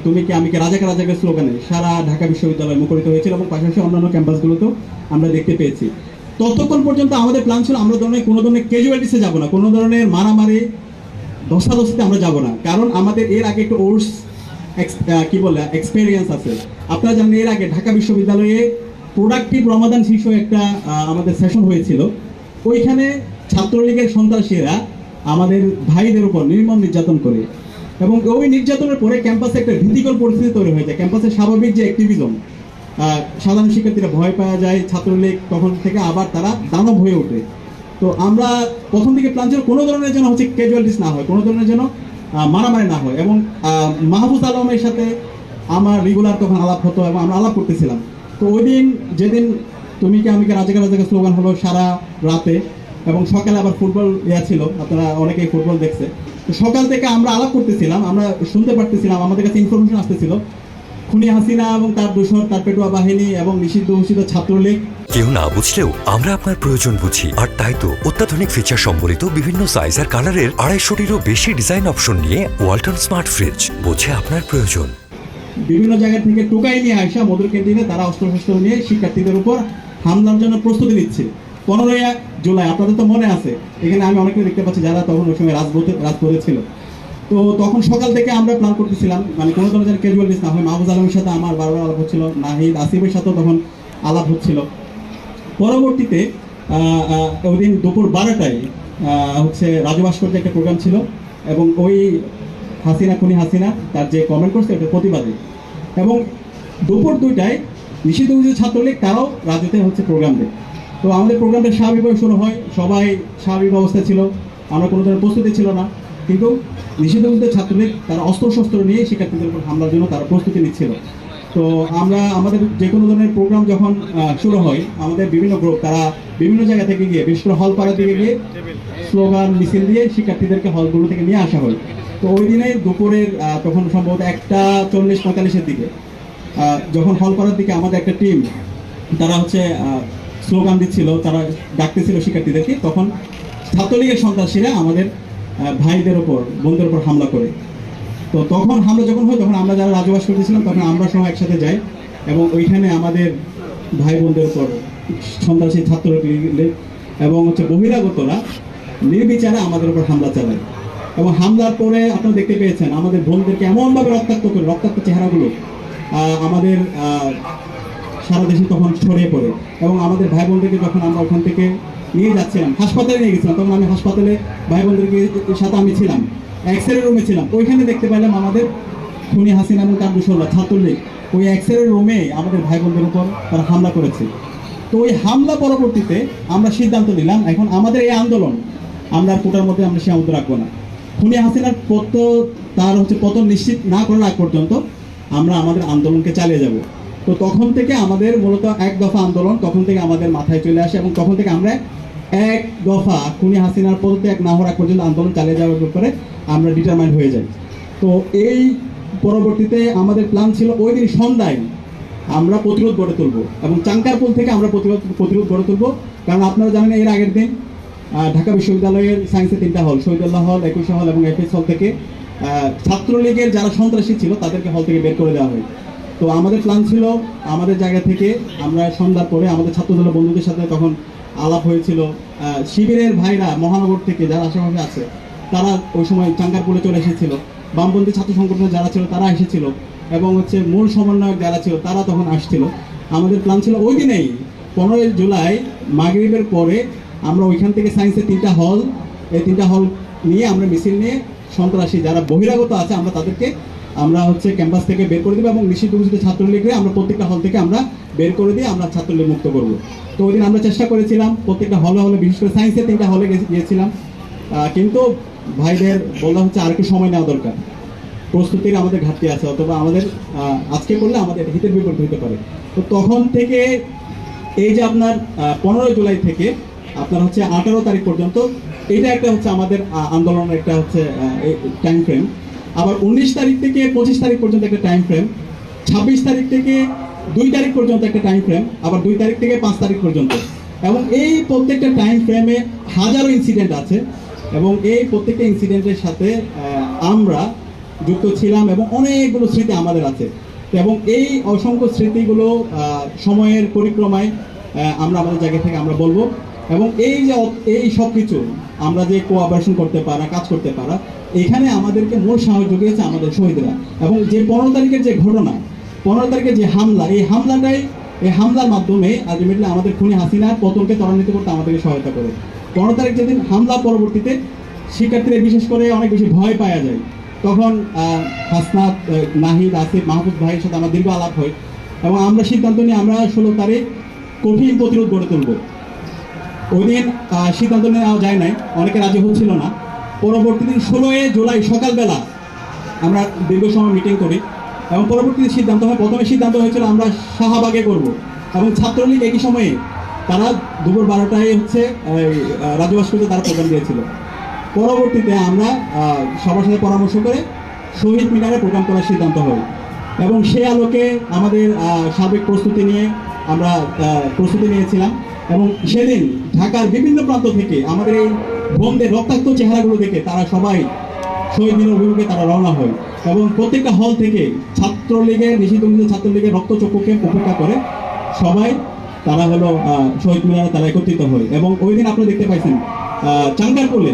তুমি কি আমি কি রাজাকে রাজাকে স্লোগানে সারা ঢাকা বিশ্ববিদ্যালয় মুখরিত হয়েছিল এবং পাশাপাশি অন্যান্য ক্যাম্পাসগুলোতেও আমরা দেখতে পেয়েছি। ততক্ষণ পর্যন্ত আমাদের প্ল্যান ছিল আমরা কোনো ধরনের ক্যাজুয়ালিটিসে যাব না, কোনো ধরনের মারামারি ধস্তাধস্তিতে আমরা যাব না, কারণ আমাদের এর আগে একটু কি বলে এক্সপেরিয়েন্স আছে। আপনারা জানেন এর আগে ঢাকা বিশ্ববিদ্যালয়ে প্রোডাক্টিভ রমাদান শীর্ষক একটা আমাদের সেশন হয়েছিল। ওইখানে ছাত্রলীগের সন্ত্রাসীরা আমাদের ভাইদের উপর নির্মম নির্যাতন করে এবং ওই নির্যাতনের পরে ক্যাম্পাসে একটা ভীতিকর পরিস্থিতি তৈরি হয়ে যায়। ক্যাম্পাসের স্বাভাবিক যে অ্যাক্টিভিজম, সাধারণ শিক্ষার্থীরা ভয় পাওয়া যায়, ছাত্রলীগ তখন থেকে আবার তারা দানব হয়ে ওঠে। তো আমরা প্রথম দিকে প্ল্যান ছিল কোনো ধরনের যেন হচ্ছে ক্যাজুয়ালিটিস না হয়, কোনো ধরনের যেন মারামারি না হয়। এবং মাহফুজ আলমের সাথে আমার রেগুলার তখন আলাপ হতো এবং আমরা আলাপ করতেছিলাম। তো ওই দিন যেদিন তুমি কি আমি কি রাজাকে রাজাকে স্লোগান হলো সারা রাতে এবং সকালে আবার ফুটবল ছিল, আপনারা অনেকেই ফুটবল দেখছে। তো সকাল থেকে আমরা আলাপ করতেছিলাম, আমরা শুনতে পারতেছিলাম, আমাদের কাছে ইনফরমেশন আসতেছিল খুনি হাসিনা এবং তার দূষণ, তার পেটুয়া বাহিনী এবং নিষিদ্ধ ঘোষিত ছাত্রলীগ। কেউ না বুঝলেও আমরা আপনার প্রয়োজন বুঝি, আর তাই তো অত্যাধুনিক ফিচার সম্বলিত বিভিন্ন সাইজ আর কালারের 250-টিরও বেশি ডিজাইন অপশন নিয়ে ওয়ালটন স্মার্ট ফ্রিজ বোঝে আপনার প্রয়োজন। বিভিন্ন জায়গা থেকে টোকাই নিয়ে আসা মধুর ক্যান্টিনে তারা অস্ত্রশস্ত্র নিয়ে শিক্ষার্থীদের উপর হামলার জন্য প্রস্তুতি নিচ্ছে। 15ই জুলাই আপনাদের তো মনে আছে, এখানে আমি অনেকে দেখতে পাচ্ছি যারা তখন ওই সময় রাজপথে ছিল। তো তখন সকাল থেকে আমরা প্ল্যান করতেছিলাম মানে কোনো ধরনের ক্যাজুয়ালিটিস না হয়। মাহফুজ আলমের সাথে আমার বারবার আলাপ হচ্ছিল, নাহিদ আসিফের সাথেও তখন আলাপ হচ্ছিল। পরবর্তীতে ওই দিন দুপুর 12টায় হচ্ছে রাজু ভাস্কর্যে একটা প্রোগ্রাম ছিল এবং ওই খুনি হাসিনা তার যে কমেন্ট করছে ওটা প্রতিবাদী। এবং দুপুর 2টায় নিষিদ্ধ ঘোষিত ছাত্রলীগ তারাও রাজুতে হচ্ছে প্রোগ্রাম দেয়। তো আমাদের প্রোগ্রামটা স্বাভাবিকভাবে শুরু হয়, সবাই স্বাভাবিক অবস্থায় ছিল, আমরা কোনো ধরনের প্রস্তুতি ছিল না। কিন্তু নিষিদ্ধ ঘোষিত ছাত্রলীগ তারা অস্ত্রশস্ত্র নিয়ে শিক্ষার্থীদের উপর হামলার জন্য তারা প্রস্তুতি নিচ্ছিল। তো আমাদের যে কোনো ধরনের প্রোগ্রাম যখন শুরু হয়, আমাদের বিভিন্ন গ্রুপ তারা বিভিন্ন জায়গা থেকে গিয়ে বিশেষ করে হল পাড়া থেকে গিয়ে স্লোগান মিছিল দিয়ে শিক্ষার্থীদেরকে হলগুলো থেকে নিয়ে আসা হয়। তো ওই দিনে দুপুরের তখন সম্ভবত 1:40-45-এর দিকে যখন হল পাড়ার দিকে আমাদের একটা টিম তারা হচ্ছে স্লোগান দিচ্ছিল, তারা ডাকতেছিল শিক্ষার্থীদেরকে, তখন ছাত্রলীগের সন্ত্রাসীরা আমাদের ভাইদের ওপর বোনদের ওপর হামলা করে। তো তখন হামলা যখন হয় তখন আমরা যারা রাজবাস করতেছিলাম তখন আমরা সবাই একসাথে যাই এবং ওইখানে আমাদের ভাই বোনদের উপর সন্ত্রাসী ছাত্রলীগ এবং হচ্ছে বহিরাগতরা নির্বিচারে আমাদের উপর হামলা চালায়। এবং হামলার পরে আপনারা দেখতে পেয়েছেন আমাদের বোনদেরকে এমনভাবে রক্তাক্ত চেহারাগুলো আমাদের সারা দেশে তখন ছড়িয়ে পড়ে। এবং আমাদের ভাই বোনদেরকে যখন আমরা ওখান থেকে নিয়ে যাচ্ছিলাম, হাসপাতালে নিয়ে গেছিলাম, তখন আমি হাসপাতালে ভাই বোনদেরকে সাথে আমি ছিলাম, এক্সরে রুমে ছিলাম। ওইখানে দেখতে পেলাম আমাদের খুনি হাসিনা এবং তার দূষণরা ছাত্রলীগ ওই এক্সরে রুমে আমাদের ভাই বোনদের উপর তারা হামলা করেছে। তো ওই হামলা পরবর্তীতে আমরা সিদ্ধান্ত নিলাম এখন আমাদের এই আন্দোলন আমরা কোটার মধ্যে আমরা সীমাবদ্ধ রাখবো না। খুনি হাসিনার তার হচ্ছে পতন নিশ্চিত না করার আগ পর্যন্ত আমরা আমাদের আন্দোলনকে চালিয়ে যাব। তো তখন থেকে আমাদের মূলত এক দফা আন্দোলন তখন থেকে আমাদের মাথায় চলে আসে এবং তখন থেকে আমরা এক দফা খুনি হাসিনার পদত্যাগ না হওয়ার আগ পর্যন্ত আন্দোলন চালিয়ে যাওয়ার ব্যাপারে আমরা ডিটারমাইন্ড হয়ে যাই। তো এই পরবর্তীতে আমাদের প্ল্যান ছিল ওই দিন সন্ধ্যায় আমরা প্রতিরোধ গড়ে তুলবো এবং চাঙ্কারপুল থেকে আমরা প্রতিরোধ গড়ে তুলবো। কারণ আপনারা জানেন এর আগের দিন ঢাকা বিশ্ববিদ্যালয়ের সায়েন্সের 3টা হল, শহীদুল্লাহ হল, 21 হল এবং এফএস হল থেকে ছাত্রলীগের যারা সন্ত্রাসী ছিল তাদেরকে হল থেকে বের করে দেওয়া হয়। তো আমাদের প্ল্যান ছিল আমাদের জায়গা থেকে আমরা সন্ধ্যার পরে আমাদের ছাত্রদলের বন্ধুদের সাথে তখন আলাপ হয়েছিল, শিবিরের ভাইরা মহানগর থেকে যারা আশেপাশে আছে তারা ওই সময় চাঙ্কারপুলে চলে এসেছিল, বামপন্থী ছাত্র সংগঠনের যারা ছিল তারা এসেছিল এবং হচ্ছে মূল সমন্বয়ক যারা ছিল তারা তখন আসছিল। আমাদের প্ল্যান ছিল ওই দিনেই 15 জুলাই মাগরিবের পরে আমরা ওইখান থেকে সায়েন্সের 3টা হল, এই 3টা হল নিয়ে আমরা মিছিল নিয়ে সন্ত্রাসী যারা বহিরাগত আছে আমরা তাদেরকে আমরা হচ্ছে ক্যাম্পাস থেকে বের করে দেবো এবং নিষিদ্ধ ঘোষিত ছাত্রলীগকে আমরা প্রত্যেকটা হল থেকে আমরা বের করে দিয়ে আমরা ছাত্রলীগ মুক্ত করব। তো ওই দিন আমরা চেষ্টা করেছিলাম প্রত্যেকটা হলে বিশেষ করে সায়েন্সের 3টা হলে গিয়েছিলাম, কিন্তু ভাইদের বলা হচ্ছে আর একটু সময় নেওয়া দরকার, প্রস্তুতির আমাদের ঘাটতি আছে, অথবা আমাদের আজকে করলে আমাদের হিতের বিপরীত হতে পারে। তো তখন থেকে এই যে আপনার 15 জুলাই থেকে আপনার হচ্ছে 18 তারিখ পর্যন্ত এটা একটা হচ্ছে আমাদের আন্দোলনের একটা হচ্ছে টাইম ফ্রেম। আবার 19 তারিখ থেকে 25 তারিখ পর্যন্ত একটা টাইম ফ্রেম, 26 তারিখ থেকে 2 তারিখ পর্যন্ত একটা টাইম ফ্রেম, আবার 2 তারিখ থেকে 5 তারিখ পর্যন্ত। এবং এই প্রত্যেকটা টাইম ফ্রেমে হাজারো ইনসিডেন্ট আছে এবং এই প্রত্যেকটা ইনসিডেন্টের সাথে আমরা যুক্ত ছিলাম এবং অনেকগুলো স্মৃতি আমাদের আছে। এবং এই অসংখ্য স্মৃতিগুলো সময়ের পরিক্রমায় আমরা আমাদের জায়গা থেকে আমরা বলবো। এবং এই সব কিছু আমরা যে কোঅপারেশন করতে পারা, কাজ করতে পারা, এখানে আমাদেরকে মূল সাহস জুগিয়েছে আমাদের শহীদরা। এবং যে 15 তারিখের যে ঘটনা, 15 তারিখের যে হামলা, এই হামলার মাধ্যমে আলটিমেটলি আমাদের খুনি হাসিনার পতনকে ত্বরান্বিত করতে আমাদেরকে সহায়তা করে। 15 তারিখ যেদিন হামলা পরবর্তীতে শিক্ষার্থীরা বিশেষ করে অনেক বেশি ভয় পাওয়া যায়, তখন হাসনাত, নাহিদ, আসিফ, মাহমুদ ভাইয়ের সাথে আমার দীর্ঘ আলাপ হয় এবং আমরা সিদ্ধান্ত নিয়ে আমরা 16 তারিখ কঠিন প্রতিরোধ গড়ে তুলব। ওই দিন সিদ্ধান্ত নেওয়া যায় নাই, অনেকে রাজি হচ্ছিল না। পরবর্তী দিন 16 জুলাই সকালবেলা আমরা দীর্ঘ সময় মিটিং করি এবং পরবর্তী সিদ্ধান্ত হয়, প্রথমে সিদ্ধান্ত হয়েছিল আমরা শাহবাগে করব এবং ছাত্রলীগ একই সময়ে তারা দুপুর 12টায় হচ্ছে রাজু ভাস্কর্যে তারা প্রোগ্রাম দিয়েছিল। পরবর্তীতে আমরা সবার সাথে পরামর্শ করে শহীদ মিনারে প্রোগ্রাম করার সিদ্ধান্ত হয় এবং সেই আলোকে আমাদের সার্বিক প্রস্তুতি নিয়ে আমরা প্রস্তুতি নিয়েছিলাম। এবং সেদিন ঢাকার বিভিন্ন প্রান্ত থেকে আমাদের এই বোনদের রক্তাক্ত চেহারাগুলো দেখে তারা সবাই শহীদ মিনার অভিমুখে তারা রওনা হয় এবং প্রত্যেকটা হল থেকে ছাত্রলীগের, নিষিদ্ধ ছাত্রলীগের রক্তচক্ষুকে উপেক্ষা করে সবাই তারা হলো শহীদ মিনারে তারা একত্রিত হয়। এবং ওই দিন আপনারা দেখতে পাইছেন চাঙ্গারপুলে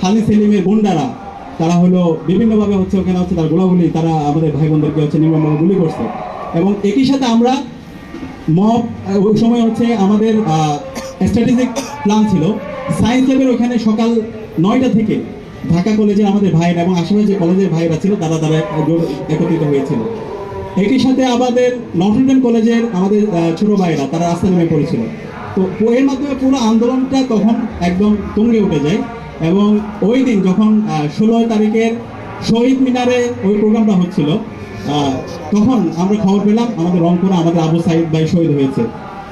খালিদ সেলিমের গুন্ডারা তারা হলো বিভিন্নভাবে হচ্ছে ওখানে হচ্ছে তারা গোলাগুলি, তারা আমাদের ভাই বোনদেরকে হচ্ছে নির্মমভাবে গুলি করছে। এবং একই সাথে আমরা মব, ওই সময় হচ্ছে আমাদের স্ট্র্যাটেজিক প্ল্যান ছিল সায়েন্স ল্যাবের ওখানে সকাল 9টা থেকে ঢাকা কলেজের আমাদের ভাইরা এবং আশেপাশে যে কলেজের ভাইরা ছিল তারা একত্রিত হয়েছিল। একই সাথে আমাদের নটরডেম কলেজের আমাদের ছোট ভাইরা তারা রাস্তা নেমে পড়েছিল। তো এর মাধ্যমে পুরো আন্দোলনটা তখন একদম তুঙ্গে উঠে যায়। এবং ওই দিন যখন 16 তারিখের শহীদ মিনারে ওই প্রোগ্রামটা হচ্ছিল, তখন আমরা খবর পেলাম আমাদের রংপুরে আমাদের আবু সাইদ ভাই শহীদ হয়েছে,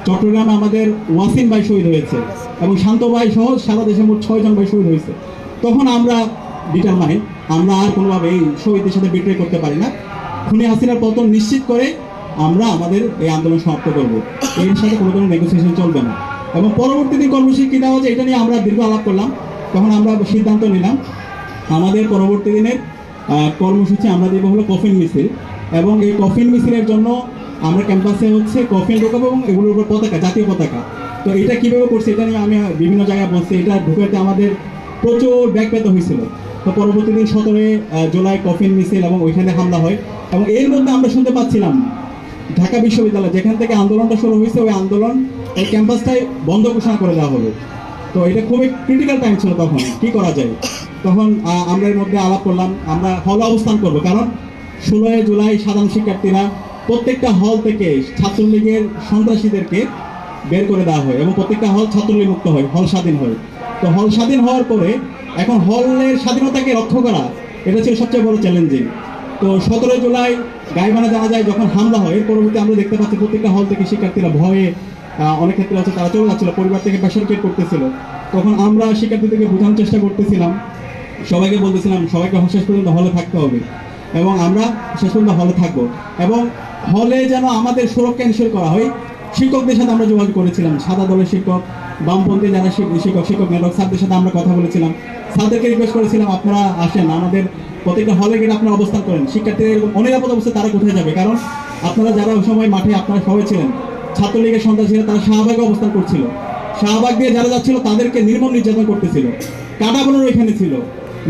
চট্টগ্রামে আমাদের ওয়াসিম ভাই শহীদ হয়েছে এবং শান্ত ভাই সহ সারা দেশে মোট 6 জন ভাই শহীদ হয়েছে। তখন আমরা ডিটারমাইন, আমরা আর কোনোভাবে এই শহীদের সাথে বিট্রে করতে পারি না। খুনি হাসিনার পতন নিশ্চিত করে আমরা আমাদের এই আন্দোলন সমাপ্ত করব, এর সাথে কোনো ধরনের নেগোসিয়েশন চলবে না। এবং পরবর্তী দিন কর্মসূচি কী দেওয়া যায় এটা নিয়ে আমরা দীর্ঘ আলাপ করলাম। তখন আমরা সিদ্ধান্ত নিলাম আমাদের পরবর্তী দিনের কর্মসূচি আমরা দেবো হলো কফিন মিছিল। এবং এই কফিন মিছিলের জন্য আমরা ক্যাম্পাসে হচ্ছে কফিন ঢোকাবো এবং এগুলোর উপর পতাকা, জাতীয় পতাকা। তো এটা কীভাবে করছে এটা নিয়ে আমি বিভিন্ন জায়গায় বলছি, এটা ঢুকাতে আমাদের প্রচুর ব্যাগ পেতে হয়েছিল। তো পরবর্তী দিন 17 জুলাই কফিন মিছিল এবং ওইখানে হামলা হয়। এবং এর মধ্যে আমরা শুনতে পাচ্ছিলাম ঢাকা বিশ্ববিদ্যালয় যেখান থেকে আন্দোলনটা শুরু হয়েছে, ওই আন্দোলন এই ক্যাম্পাসটাই বন্ধ ঘোষণা করে দেওয়া হবে। তো এটা খুবই ক্রিটিক্যাল টাইম ছিল, তখন কি করা যায়। তখন আমরা এর মধ্যে আলাপ করলাম আমরা হলে অবস্থান করব, কারণ 16 জুলাই সাধারণ শিক্ষার্থীরা প্রত্যেকটা হল থেকে ছাত্রলীগের সন্ত্রাসীদেরকে বের করে দেওয়া হয় এবং প্রত্যেকটা হল ছাত্রলীগ মুক্ত হয়, হল স্বাধীন হয়। তো হল স্বাধীন হওয়ার পরে এখন হলের স্বাধীনতাকে রক্ষা করা এটা ছিল সবচেয়ে বড় চ্যালেঞ্জিং। তো 17 জুলাই গাইবানা জানা যায় যখন হামলা হয়, এর পরবর্তী আমরা দেখতে পাচ্ছি প্রত্যেকটা হল থেকে শিক্ষার্থীরা ভয়ে অনেক ক্ষেত্রে হচ্ছে তারা চলে যাচ্ছিল, পরিবার থেকে প্রেশার ক্রিয়েট করতেছিল। তখন আমরা শিক্ষার্থীদেরকে বোঝানোর চেষ্টা করতেছিলাম, সবাইকে বলতেছিলাম সবাইকে শেষ পর্যন্ত হলে থাকতে হবে এবং আমরা শেষ পর্যন্ত হলে থাকবো। এবং হলে যেন আমাদের সুরক্ষা এনশিওর করা হয়, শিক্ষকদের সাথে আমরা যোগাযোগ করেছিলাম, সাদা দলের শিক্ষক, বামপন্থী যারা শিক্ষক নেটওয়ার্ক স্যারদের সাথে আমরা কথা বলেছিলাম। স্যারদেরকে রিকোয়েস্ট করেছিলাম আপনারা আসেন, আমাদের প্রত্যেকটা হলে গিয়ে আপনারা অবস্থান করেন। শিক্ষার্থীরা এরকম অনিরাপদ অবস্থায় তারা কোথায় যাবে, কারণ আপনারা যারা ওই সময় মাঠে আপনারা সবাই ছিলেন, ছাত্রলীগের সন্ত্রাসীরা তারা শাহবাগে অবস্থান করছিল, শাহবাগ দিয়ে যারা যাচ্ছিল তাদেরকে নির্মম নির্যাতন করতেছিল। কাটাবনের ওইখানে ছিল,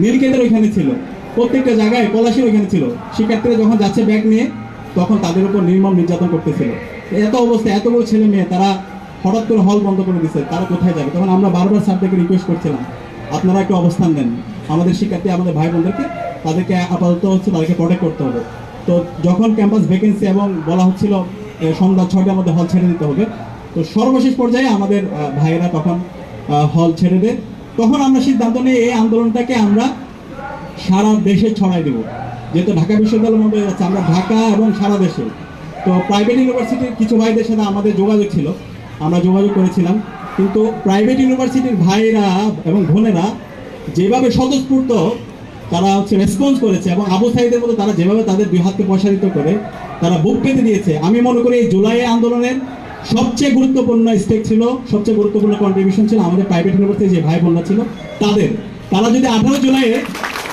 নীলকেতের ওইখানে ছিল, প্রত্যেকটা জায়গায় পলাশির ওইখানে ছিল। শিক্ষার্থীরা যখন যাচ্ছে ব্যাগ নিয়ে তখন তাদের উপর নির্মম নির্যাতন করতেছিল। এত অবস্থা, এতগুলো ছেলে মেয়ে তারা হঠাৎ করে হল বন্ধ করে দিচ্ছে, তারা কোথায় যাবে। তখন আমরা বারবার স্যারদেরকে রিকোয়েস্ট করছিলাম আপনারা একটু অবস্থান দেন, আমাদের শিক্ষার্থী আমাদের ভাই বোনদেরকে তাদেরকে আপাতত হচ্ছে তাদেরকে প্রোটেক্ট করতে হবে। তো যখন ক্যাম্পাস ভ্যাকেন্সি এবং বলা হচ্ছিল সন্ধ্যা 6টার মধ্যে হল ছেড়ে দিতে হবে, তো সর্বশেষ পর্যায়ে আমাদের ভাইয়েরা তখন হল ছেড়ে দেয়। তখন আমরা সিদ্ধান্ত নিয়ে এই আন্দোলনটাকে আমরা সারা দেশে ছড়াই দেবো, যেহেতু ঢাকা বিশ্ববিদ্যালয়ের মধ্যে যাচ্ছে আমরা ঢাকা এবং সারা দেশে। তো প্রাইভেট ইউনিভার্সিটির কিছু ভাইদের সাথে আমাদের যোগাযোগ ছিল, আমরা যোগাযোগ করেছিলাম, কিন্তু প্রাইভেট ইউনিভার্সিটির ভাইরা এবং বোনেরা যেভাবে স্বতঃস্ফূর্ত তারা হচ্ছে রেসপন্স করেছে এবং আবু সাইদের মতো তারা যেভাবে তাদের দুই হাতকে প্রসারিত করে তারা বুক পেতে দিয়েছে, আমি মনে করি এই জুলাই আন্দোলনের সবচেয়ে গুরুত্বপূর্ণ স্টেক ছিল, সবচেয়ে গুরুত্বপূর্ণ কন্ট্রিবিউশন ছিল আমাদের প্রাইভেট ইউনিভার্সিটির যে ভাই বোনরা ছিল তাদের। তারা যদি 18 জুলাইয়ে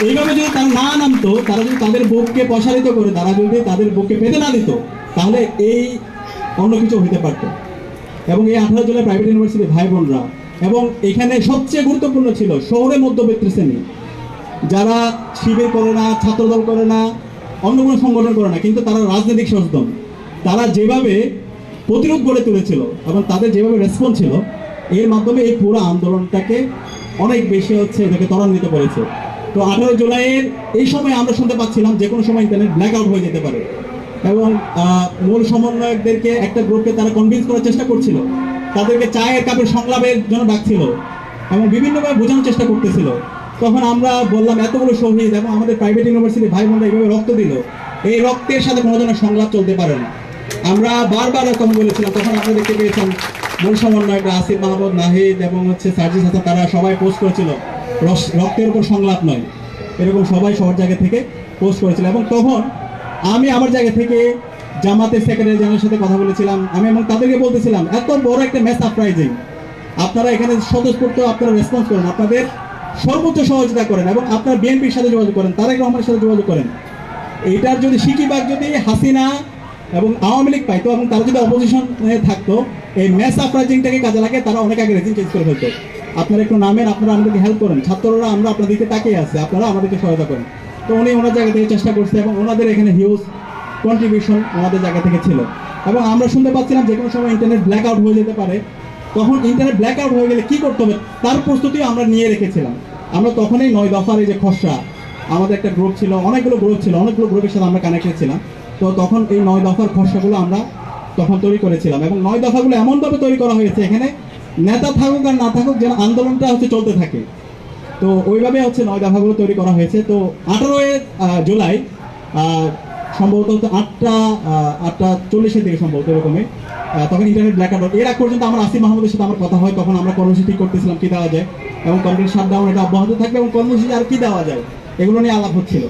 এইভাবে যদি তারা না নামতো, তারা যদি তাদের বুককে প্রসারিত করে, তারা যদি তাদের বুককে পেতে না দিত, তাহলে এই অন্য কিছু হতে পারতো। এবং এই 18 জুলাই প্রাইভেট ইউনিভার্সিটি ভাই বোনরা, এবং এখানে সবচেয়ে গুরুত্বপূর্ণ ছিল শহরে মধ্যবিত্ত শ্রেণী, যারা শিবির করে না, ছাত্রদল করে না, অন্য কোনো সংগঠন করে না, কিন্তু তারা রাজনৈতিক সচেতন। তারা যেভাবে প্রতিরোধ গড়ে তুলেছিল এবং তাদের যেভাবে রেসপন্স ছিল, এর মাধ্যমে এই পুরো আন্দোলনটাকে অনেক বেশি এটাকে ত্বরান্বিত করেছে। তো 18 জুলাইয়ের এই সময় আমরা শুনতে পাচ্ছিলাম যে কোনো সময় ইন্টারনেট ব্ল্যাক আউট হয়ে যেতে পারে, এবং মূল সমন্বয়কদেরকে একটা গ্রুপকে তারা কনভিন্স করার চেষ্টা করছিল, তাদেরকে চায়ের কাপের সংলাপের জন্য ডাকছিল এবং বিভিন্নভাবে বোঝানোর চেষ্টা করতেছিল। তখন আমরা বললাম, এতগুলো শহীদ এবং আমাদের প্রাইভেট ইউনিভার্সিটি ভাই বোনরা এইভাবে রক্ত দিল, এই রক্তের সাথে কোনো ধরনের সংলাপ চলতে পারে না। আমরা বারবার তখন বলেছিলাম, তখন আপনারা দেখতে পেয়েছেন মূল সমন্বয়করা আসিফ মাহমুদ, নাহিদ এবং সার্জিস হাসান, তারা সবাই পোস্ট করেছিল রক্তের উপর সংলাপ নয়, এরকম সবাই সবার জায়গা থেকে পোস্ট করেছিল। এবং তখন আমি আমার জায়গা থেকে জামাতের সেক্রেটারি জেনারেলের সাথে কথা বলেছিলাম, আমি এবং তাদেরকে বলতেছিলাম, এত বড় একটা ম্যাচ সারপ্রাইজিং, আপনারা এখানে স্বতঃস্ফূর্ত আপনারা রেসপন্স করেন, আপনাদের সর্বোচ্চ সহযোগিতা করেন এবং আপনারা বিএনপির সাথে যোগাযোগ করেন, তারেক রহমানের সাথে যোগাযোগ করেন। এইটার যদি সিকিবাগ যদি হাসিনা এবং আওয়ামী লীগ পাইতো এবং তারা যদি অপোজিশন থাকতো, এই ম্যাচ সারপ্রাইজিংটাকে কাজে লাগে, তারা অনেক আগে রেজিম চেঞ্জ করে ফেলতো। আপনারা একটু নামেন, আপনারা আমাদেরকে হেল্প করেন, ছাত্ররা আমরা আপনাদেরকে তাকিয়ে আছে, আপনারা আমাদেরকে সহায়তা করেন। তো উনি ওনার জায়গা থেকে চেষ্টা করছে এবং ওনাদের এখানে হিউজ কন্ট্রিবিউশন ওনাদের জায়গা থেকে ছিল। এবং আমরা শুনতে পাচ্ছিলাম যে কোনো সময় ইন্টারনেট ব্ল্যাক আউট হয়ে যেতে পারে। তখন ইন্টারনেট ব্ল্যাক আউট হয়ে গেলে কী করতে হবে তার প্রস্তুতিও আমরা নিয়ে রেখেছিলাম। আমরা তখনই 9 দফার এই যে খসড়া, আমাদের একটা গ্রুপ ছিল, অনেকগুলো গ্রুপের সাথে আমরা কানেক্টেড ছিলাম। তো তখন এই 9 দফার খসড়াগুলো আমরা তখন তৈরি করেছিলাম এবং 9 দফাগুলো এমনভাবে তৈরি করা হয়েছে, এখানে নেতা থাকুক আর না থাকুক যেন আন্দোলনটা চলতে থাকে। তো ওইভাবে 9 দফাগুলো তৈরি করা হয়েছে। তো 18 জুলাই সম্ভবত 8:40 দিকে সম্ভবত এরকমই, তখন ইন্টারনেট ব্ল্যাক আউট। এর আগ পর্যন্ত আমার আসিফ মাহমুদের সাথে আমার কথা হয়, তখন আমরা কর্মসূচি করতেছিলাম কী দেওয়া যায় এবং কমপ্লিট শাটডাউন এটা অব্যাহত থাকবে এবং কর্মসূচি আর কী দেওয়া যায় এগুলো নিয়ে আলাপ হচ্ছিল।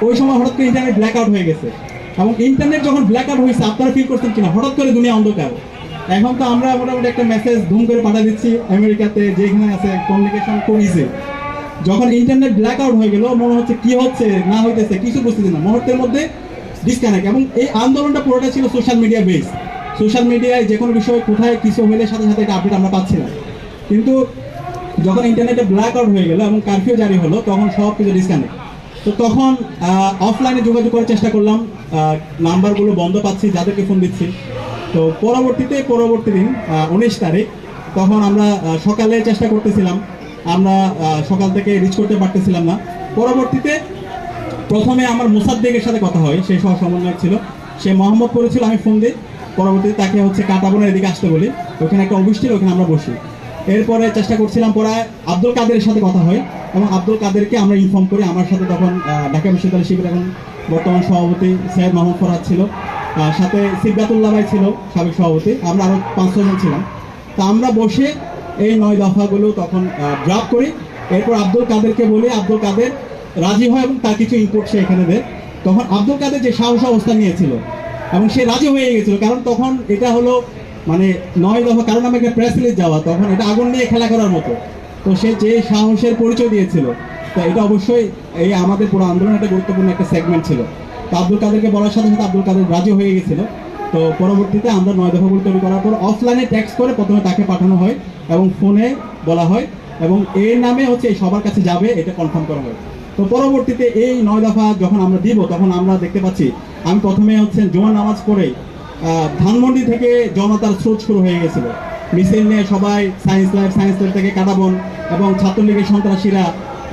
ওই সময় হঠাৎ করে ইন্টারনেট ব্ল্যাক আউট হয়ে গেছে এবং ইন্টারনেট যখন ব্ল্যাক আউট হয়েছে, আপনারা ফিল করছেন কিনা, হঠাৎ করে দুনিয়া অন্ধকার। এখন তো আমরা মোটামুটি একটা মেসেজ ধুম করে পাঠিয়ে দিচ্ছি আমেরিকাতে, যেখানে আছে কমিউনিকেশন খুব ইজি। যখন ইন্টারনেট ব্ল্যাক আউট হয়ে গেল, মনে হচ্ছে কি হচ্ছে না হইতেছে কিছু বুঝতেছি না, মুহূর্তের মধ্যে ডিসকানেক্ট। এবং এই আন্দোলনটা পুরোটা ছিল সোশ্যাল মিডিয়া বেস। সোশ্যাল মিডিয়ায় যে কোনো বিষয়ে কোথায় কিছু হলে সাথে সাথে এটা আপডেট আমরা পাচ্ছিলাম। কিন্তু যখন ইন্টারনেটে ব্ল্যাক আউট হয়ে গেল এবং কারফিউ জারি হলো, তখন সব কিছু ডিসকানেক্ট। তো তখন অফলাইনে যোগাযোগ করার চেষ্টা করলাম, নাম্বারগুলো বন্ধ পাচ্ছি, যাদেরকে ফোন দিচ্ছি। তো পরবর্তী দিন 19 তারিখ, তখন আমরা সকালে চেষ্টা করতেছিলাম, আমরা সকাল থেকে রিচ করতে পারতেছিলাম না। পরবর্তীতে প্রথমে আমার মোসাদ্দেকের সাথে কথা হয়, সে সহ সমন্বয়ক ছিল, সে মোহাম্মদপুরে ছিল, আমি ফোন দিই। পরবর্তীতে তাকে কাঁটাবনের এদিকে আসতে বলি, ওখানে একটা অফিস ছিল, ওখানে আমরা বসি। এরপরে চেষ্টা করছিলাম, পরে আব্দুল কাদেরের সাথে কথা হয় এবং আব্দুল কাদেরকে আমরা ইনফর্ম করি। আমার সাথে তখন ঢাকা বিশ্ববিদ্যালয় শিবির এখন বর্তমান সভাপতি সৈয়দ মাহমুদ ফরহাদ ছিল, সাথে সিবগাতুল্লাহ ভাই ছিল সাবেক সভাপতি, আমরা আরও 5-6 জন ছিলাম। তো আমরা বসে এই 9 দফাগুলো তখন ড্রাফট করি। এরপর আব্দুল কাদেরকে বলি, আব্দুল কাদের রাজি হয় এবং তার কিছু ইনপুট সে এখানে দেয়। তখন আব্দুল কাদের যে সাহস অবস্থান নিয়েছিল এবং সে রাজি হয়ে গেছিল, কারণ তখন এটা হলো 9 দফা, কারণ আমি একটা প্রেস রিলিজ যাওয়া, তখন এটা আগুন নিয়ে খেলা করার মতো। তো সে যে সাহসের পরিচয় দিয়েছিল, তো এটা অবশ্যই এই আমাদের পুরো আন্দোলনের একটা গুরুত্বপূর্ণ একটা সেগমেন্ট ছিল। তো আব্দুল কাদেরকে বলার সাথে সাথে আব্দুল কাদের রাজি হয়ে গেছিল। তো পরবর্তীতে আমরা 9 দফাগুলো তৈরি করার পর অফলাইনে টেক্সট করে প্রথমে তাকে পাঠানো হয় এবং ফোনে বলা হয় এবং এর নামে এই সবার কাছে যাবে, এটা কনফার্ম করা হয়। তো পরবর্তীতে এই 9 দফা যখন আমরা দিব, তখন আমরা দেখতে পাচ্ছি, আমি প্রথমে জুমার নামাজ পড়ে ধানমন্ডি থেকে জনতার স্রোত শুরু হয়ে গেছিল, মিছিল নিয়ে সবাই সায়েন্স ল্যাব থেকে কাটাবন এবং ছাত্রলীগের সন্ত্রাসীরা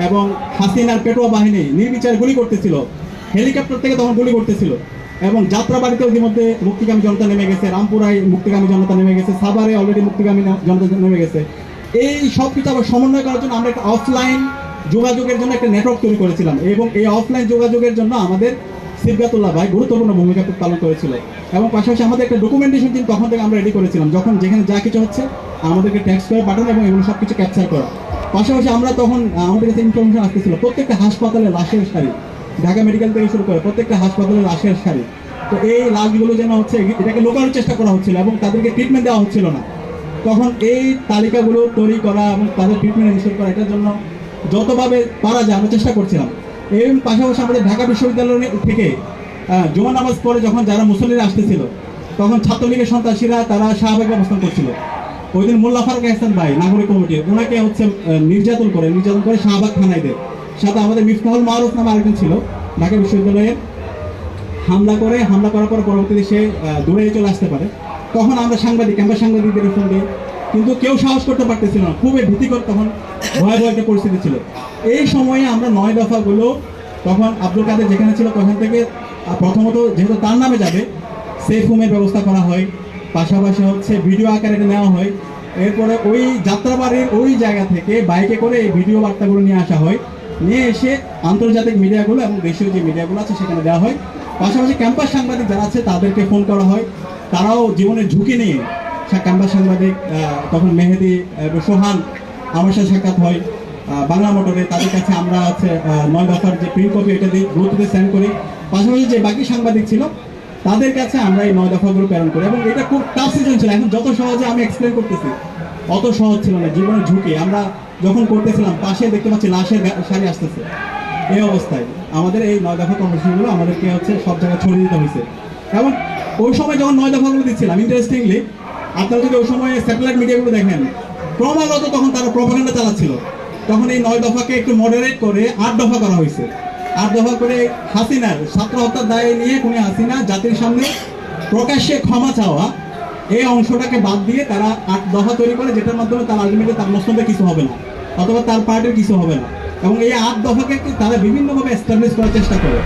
এবং হাসিনার পেটোয়া বাহিনী নির্বিচারে গুলি করতেছিল, হেলিকপ্টার থেকে তখন গুলি করতেছিল এবং যাত্রাবাড়িতেও ইতিমধ্যে মুক্তিগামী জনতা নেমে গেছে, রামপুরায় মুক্তিগামী জনতা নেমে গেছে, সাভারে অলরেডি মুক্তিগামী জনতা নেমে গেছে। এই সব কিছু আবার সমন্বয় করার জন্য আমরা একটা অফলাইন যোগাযোগের জন্য একটা নেটওয়ার্ক তৈরি করেছিলাম এবং এই অফলাইন যোগাযোগের জন্য আমাদের সিবগাতুল্লাহ ভাই গুরুত্বপূর্ণ ভূমিকা পালন করেছিল এবং পাশাপাশি আমাদের একটা ডকুমেন্টেশন টিম তখন থেকে আমরা রেডি করেছিলাম, যখন যেখানে যা কিছু হচ্ছে আমাদেরকে টেক্সট করে পাঠানো এবং এগুলো সব কিছু ক্যাপচার করা। পাশাপাশি আমরা তখন আমাদের কাছে ইনফরমেশন আসতেছিল প্রত্যেকটা হাসপাতালে লাশের সারি, ঢাকা মেডিকেল থেকে শুরু করে প্রত্যেকটা হাসপাতালে লাশের সারি। তো এই লাশগুলো যেন এটাকে লোকানোর চেষ্টা করা হচ্ছিল এবং তাদেরকে ট্রিটমেন্ট দেওয়া হচ্ছিল না। তখন এই তালিকাগুলো তৈরি করা এবং তাদের ট্রিটমেন্ট ইনশিওর করা, এটার জন্য যতভাবে পারা যায় আমরা চেষ্টা করছিলাম। এর পাশাপাশি আমাদের ঢাকা বিশ্ববিদ্যালয় থেকে জুমা নামাজ পড়ে যখন যারা মুসল্লিরা আসতেছিল, তখন ছাত্রলীগের সন্ত্রাসীরা তারা শাহবাগে অবস্থান করছিল। ওই দিন মোল্লা ফারুক এহসান ভাই নাগরিক কমিটি ওনাকে হচ্ছে নির্যাতন করে শাহবাগ থানায় দেয়। সাথে আমাদের মিফতাহুল মারুফ নামে আরেকজন ছিল ঢাকা বিশ্ববিদ্যালয়ের, হামলা করার পর পরবর্তীতে সে দূরে চলে আসতে পারে। তখন আমরা ক্যাম্পাস সাংবাদিকদের ফোন দিই, কিন্তু কেউ সাহস করতে পারতেছিল না, খুবই ভীতিকর তখন ভয়াবহ একটা পরিস্থিতি ছিল। এই সময়ে আমরা 9 দফাগুলো তখন আব্দুল কাদের যেখানে ছিল তখন থেকে প্রথমত যেহেতু তার নামে যাবে সেফ হোমের ব্যবস্থা করা হয়, পাশাপাশি হচ্ছে ভিডিও আকারে এটা নেওয়া হয়। এরপরে ওই যাত্রাবাড়ির ওই জায়গা থেকে বাইকে করে এই ভিডিও বার্তাগুলো নিয়ে আসা হয়, নিয়ে এসে আন্তর্জাতিক মিডিয়াগুলো এবং দেশীয় যে মিডিয়াগুলো আছে সেখানে দেওয়া হয়। পাশাপাশি ক্যাম্পাস সাংবাদিক যারা আছে তাদেরকে ফোন করা হয়, তারাও জীবনের ঝুঁকি নিয়ে ক্যাম্পাস সাংবাদিক তখন মেহেদি সোহান আমার সাথে সাক্ষাৎ হয় বাংলা মোটরে, তাদের কাছে আমরা হচ্ছে 9 দফার যে প্রিন্ট কপি এটা দিয়ে গ্রুপে সেন্ড করি। পাশাপাশি যে বাকি সাংবাদিক ছিল তাদের কাছে আমরা এই 9 দফাগুলো প্রেরণ করি, এবং এটা খুব টাফ সিজন ছিল। এখন যত সহজে আমি এক্সপ্লেন করতেছি অত সহজ ছিল না। জীবনের ঝুঁকি আমরা যখন করতেছিলাম পাশে দেখতে পাচ্ছি লাশের সারি আসতেছে, এই অবস্থায় আমাদের এই 9 দফা কর্মসূচিগুলো আমাদেরকে হচ্ছে সব জায়গায় ছড়িয়ে দিতে হয়েছে। এবং ওই সময় যখন 9 দফাগুলো দিচ্ছিলাম, ইন্টারেস্টিংলি আপনারা যদি ওই সময় স্যাটেলাইট মিডিয়াগুলো দেখেন ক্রমাগত তখন তারা প্রপাগান্ডা চালাচ্ছিল। তখন এই 9 দফাকে একটু মডারেট করে 8 দফা করা হয়েছে। 8 দফা করে হাসিনার ছাত্র হত্যার দায়ে নিয়ে কোন হাসিনা জাতির সামনে প্রকাশ্যে ক্ষমা চাওয়া এই অংশটাকে বাদ দিয়ে তারা 8 দফা তৈরি করে, যেটার মাধ্যমে তার আলটিমেটলি তার মস্তবে কিছু হবে না অথবা তার পার্টির কিছু হবে না, এবং এই 8 দফাকে তারা বিভিন্নভাবে এস্টাবলিশ করার চেষ্টা করে।